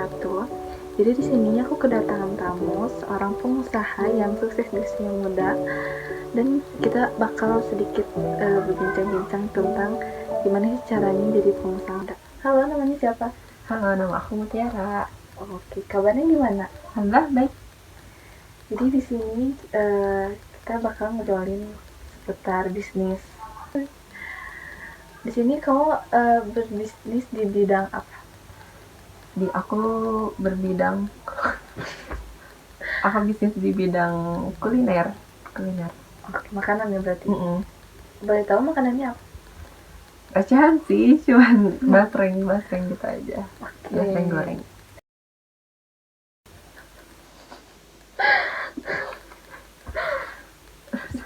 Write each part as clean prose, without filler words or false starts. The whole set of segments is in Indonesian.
wabarakatuh. Jadi di sini aku kedatangan tamu seorang pengusaha yang sukses di usia muda, dan kita bakal sedikit berbincang-bincang tentang gimana sih caranya jadi pengusaha muda. Halo, namanya siapa? Halo, nama aku Mutiara. Oke, kabarnya gimana? Alhamdulillah baik. Jadi di sini kita bakal ngobrolin seputar bisnis. Di sini kamu berbisnis di bidang apa? Aku berbidang aku bisnis di bidang kuliner. Oke, makanan ya berarti. Mm-mm. Boleh tahu makanannya apa? Recehan sih, cuman basreng gitu aja. Oke. Basreng goreng.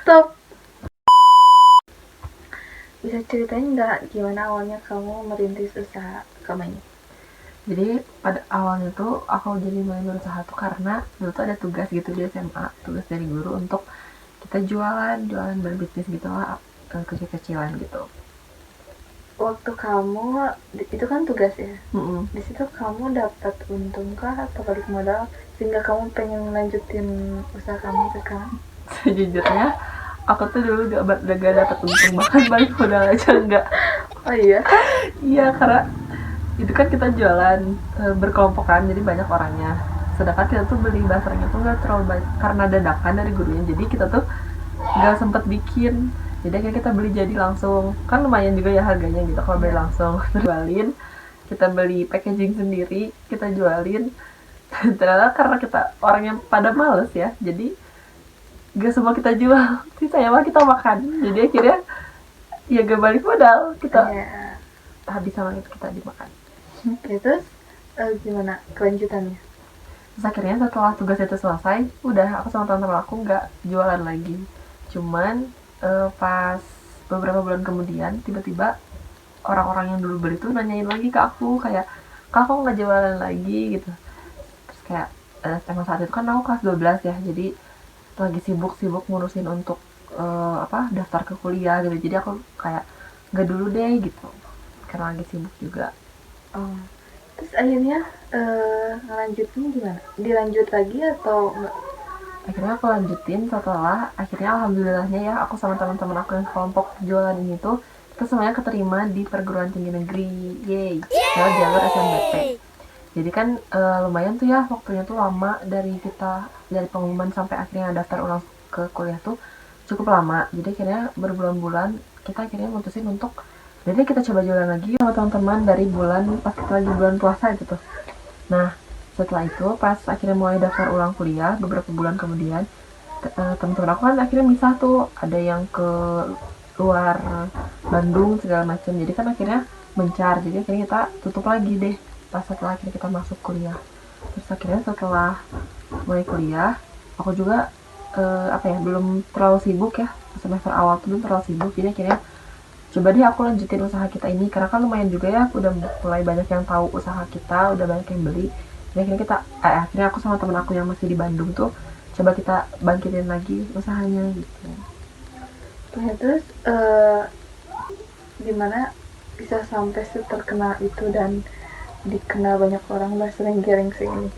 Stop. Bisa ceritain nggak gimana awalnya kamu merintis usaha kamu ini? Jadi pada awalnya tuh aku jadi mulai berusaha tuh karena dulu tuh ada tugas gitu di SMA, tugas dari guru untuk kita jualan berbisnis gitu lah, kecil-kecilan gitu. Waktu kamu itu kan tugas ya. Mm-mm. Di situ kamu dapat untung kah atau balik modal sehingga kamu pengen lanjutin usaha kamu sekarang? Sejujurnya aku tuh dulu gak dapet untung, bahkan balik modal aja enggak. Oh iya? Iya, karena itu kan kita jualan berkelompokan, jadi banyak orangnya. Sedangkan kita tuh beli basrengnya tuh nggak terlalu banyak karena dadakan dari gurunya, jadi kita tuh nggak sempet bikin. Jadi akhirnya kita beli jadi langsung, kan lumayan juga ya harganya gitu kalau beli langsung. Jualin, kita beli packaging sendiri, kita jualin. Ternyata karena kita orang yang pada males ya, jadi gak semua kita jual, sisanya mah kita makan. Jadi akhirnya ya gak balik modal, kita habis sama itu kita dimakan. Oke, terus gimana kelanjutannya? Terus akhirnya setelah tugas itu selesai, udah aku sama teman-teman aku nggak jualan lagi. Cuman pas beberapa bulan kemudian, tiba-tiba orang-orang yang dulu beli tuh nanyain lagi ke aku, kayak, "Kak, kok nggak jualan lagi?" gitu. Terus kayak emang saat itu kan aku kelas 12 ya, jadi lagi sibuk ngurusin untuk daftar ke kuliah gitu. Jadi aku kayak nggak dulu deh gitu, karena lagi sibuk juga. Oh, terus akhirnya ngelanjutin gimana? Dilanjut lagi atau enggak? Akhirnya aku lanjutin setelah akhirnya alhamdulillahnya ya aku sama teman-teman aku yang kelompok jualan ini tuh kita semuanya keterima di perguruan tinggi negeri, yeay, lewat jalur SNBP. Jadi kan lumayan tuh ya, waktunya tuh lama dari pengumuman sampai akhirnya daftar ulang ke kuliah tuh cukup lama. Jadi akhirnya berbulan-bulan kita akhirnya mutusin untuk jadi kita coba jualan lagi sama teman-teman dari pas lagi bulan puasa gitu. Nah, setelah itu pas akhirnya mulai daftar ulang kuliah beberapa bulan kemudian, teman-teman aku kan akhirnya misah tuh, ada yang ke luar Bandung segala macam. Jadi kan akhirnya mencar, jadi akhirnya kita tutup lagi deh pas setelah akhirnya kita masuk kuliah. Terus akhirnya setelah mulai kuliah aku juga belum terlalu sibuk ya, semester awal tuh belum terlalu sibuk, jadi akhirnya coba deh aku lanjutin usaha kita ini, karena kan lumayan juga ya, udah mulai banyak yang tahu usaha kita, udah banyak yang beli. Jadi akhirnya aku sama temen aku yang masih di Bandung tuh coba kita bangkitin lagi usahanya gitu. Ya, terus gimana bisa sampai terkenal itu dan dikenal banyak orang basreng Gerengsing ini?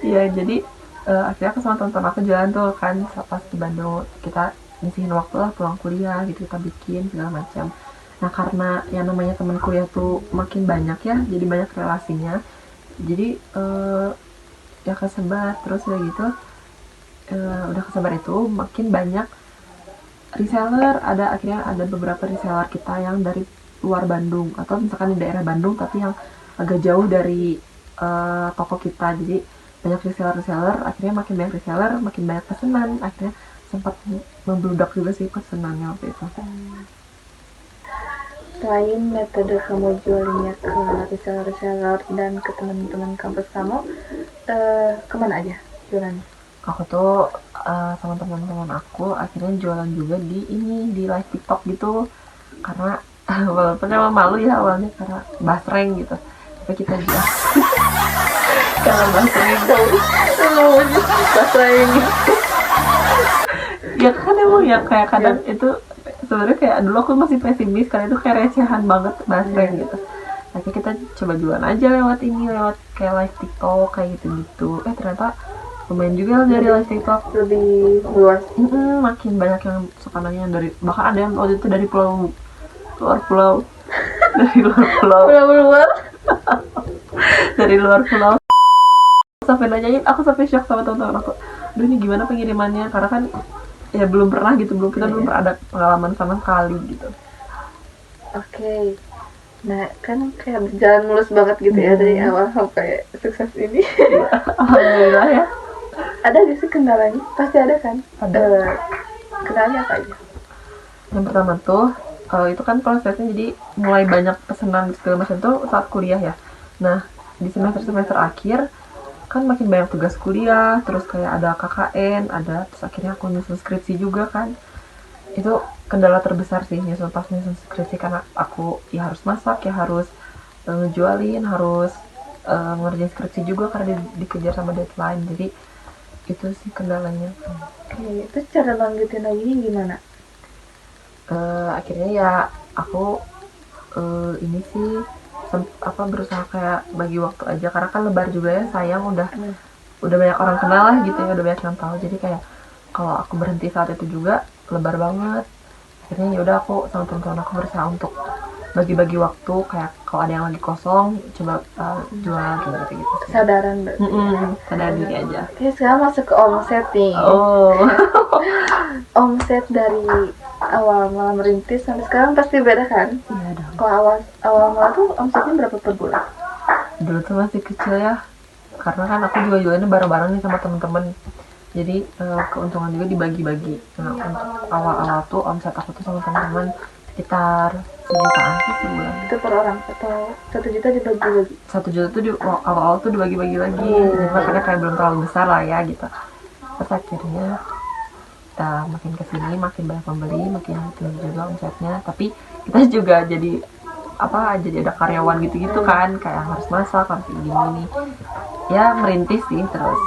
Iya, jadi akhirnya aku sama teman-teman aku jalan tuh kan pas di Bandung, kita ngisiin waktu lah pulang kuliah gitu, kita bikin segala macam. Nah, karena yang namanya teman kuliah tuh makin banyak ya, jadi banyak relasinya, jadi ya kesebar terus udah gitu, udah kesebar itu makin banyak reseller, akhirnya ada beberapa reseller kita yang dari luar Bandung atau misalkan di daerah Bandung tapi yang agak jauh dari toko kita. Jadi banyak reseller, akhirnya makin banyak reseller, makin banyak pesanan, akhirnya sempat membludak juga sih pesanannya waktu itu. Selain metode kamu jualinnya ke reseller dan ke teman-teman kampus kamu, kemana aja jualannya? Aku tuh sama teman-teman aku akhirnya jualan juga di live TikTok gitu, karena walaupun emang malu ya awalnya karena basreng gitu, tapi kita juga karena basreng ya kan emang ya kayak kadang itu sebenarnya kayak dulu aku masih pesimis karena itu kayak recehan banget basreng gitu, akhirnya kita coba jualan aja lewat kayak live TikTok kayak gitu-gitu. Ternyata lumayan juga lah dari live TikTok, lebih luas. makin banyak yang suka nanya, dari bahkan ada yang waktu itu dari luar pulau dari luar pulau Luar dari luar pulau sampai nanyain, aku sampai shock sama teman-teman aku, aduh ini gimana pengirimannya, karena kan ya belum pernah gitu, kita belum pernah ada pengalaman sama sekali gitu. Oke. Nah, kan kayak berjalan mulus banget gitu ya dari awal sampai sukses ini. Alhamdulillah ya. Ada gak sih kendalanya? Pasti ada kan? Ada. Kendalanya apa aja? Yang pertama tuh itu kan prosesnya, jadi mulai banyak pesanan segala macam tuh saat kuliah ya. Nah, di semester akhir kan makin banyak tugas kuliah, terus kayak ada KKN, terus akhirnya aku nyusun skripsi juga kan. Itu kendala terbesar sih nyusun skripsi, karena aku ya harus masak, ya harus ngejualin, harus ngerjain skripsi juga karena dikejar sama deadline. Jadi itu sih kendalanya. Oke, itu cara lanjutin lagi gimana? Akhirnya ya aku ini sih berusaha kayak bagi waktu aja, karena kan lebar juga ya, sayang udah banyak orang kenal lah gitu ya, udah banyak yang tahu. Jadi kayak kalau aku berhenti saat itu juga lebar banget. Akhirnya ya udah aku sama teman-teman aku berusaha untuk bagi-bagi waktu, kayak kalau ada yang lagi kosong coba jual gitu gitu. Kesadaran Sadar diri aja. Oke, sekarang masuk ke omset nih. Omset dari awal malah merintis sampai sekarang pasti beda kan? Iya dong. Kalau awal mula tuh omsetnya berapa per bulan? Dulu tuh masih kecil ya, karena kan aku juga jualannya bareng-bareng nih sama temen-temen, jadi keuntungan juga dibagi-bagi. Nah, untuk awal-awal tuh omset aku tuh sama teman-teman sekitar 1 jutaan sih sebulan. Itu per orang atau 1 juta dibagi-bagi? 1 juta tuh awal-awal tuh dibagi-bagi lagi, makanya kayak belum terlalu besar lah ya gitu. Terus akhirnya kita makin kesini makin banyak pembeli, makin tinggi juga omsetnya, tapi kita juga jadi ada karyawan gitu-gitu kan, kayak harus masak, harus gini-gini ya, merintis sih terus.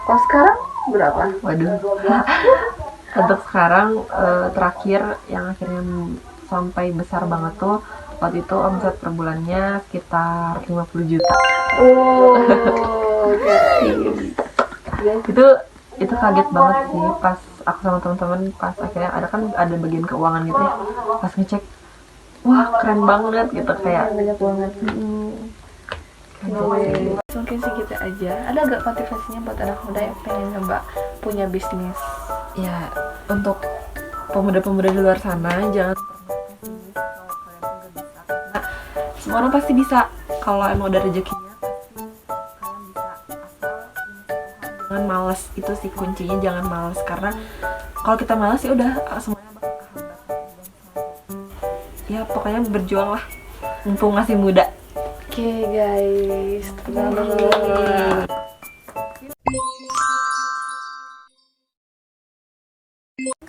Kalau sekarang berapa? Waduh. Untuk sekarang terakhir yang akhirnya sampai besar banget tuh, waktu itu omset per bulannya sekitar 50 juta. Guys. Itu kaget banget sih pas aku sama teman-teman, pas akhirnya ada bagian keuangan gitu ya, pas ngecek, wah keren banget gitu, kayak banyak banget. Mungkin segitu aja. Ada gak motivasinya buat anak muda yang pengen coba punya bisnis? Ya, untuk pemuda-pemuda di luar sana, jangan pernah pesimis kalau kalian nggak bisa. Semua orang pasti bisa kalau emang udah rezekinya, pasti kalian bisa, asal jangan malas. Itu sih kuncinya, jangan malas, karena kalau kita malas ya udah semuanya bakal kehambat. Ya pokoknya berjuang lah, mumpung masih muda. Oke guys,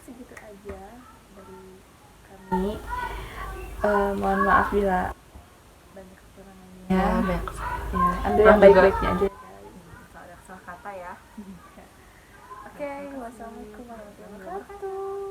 segitu aja dari kami. Mohon maaf bila banyak kekurangannya. Ya, banyak. Ya, ambil yang baik-baiknya aja. Ada salah kata ya. Oke, wassalamualaikum warahmatullahi wabarakatuh.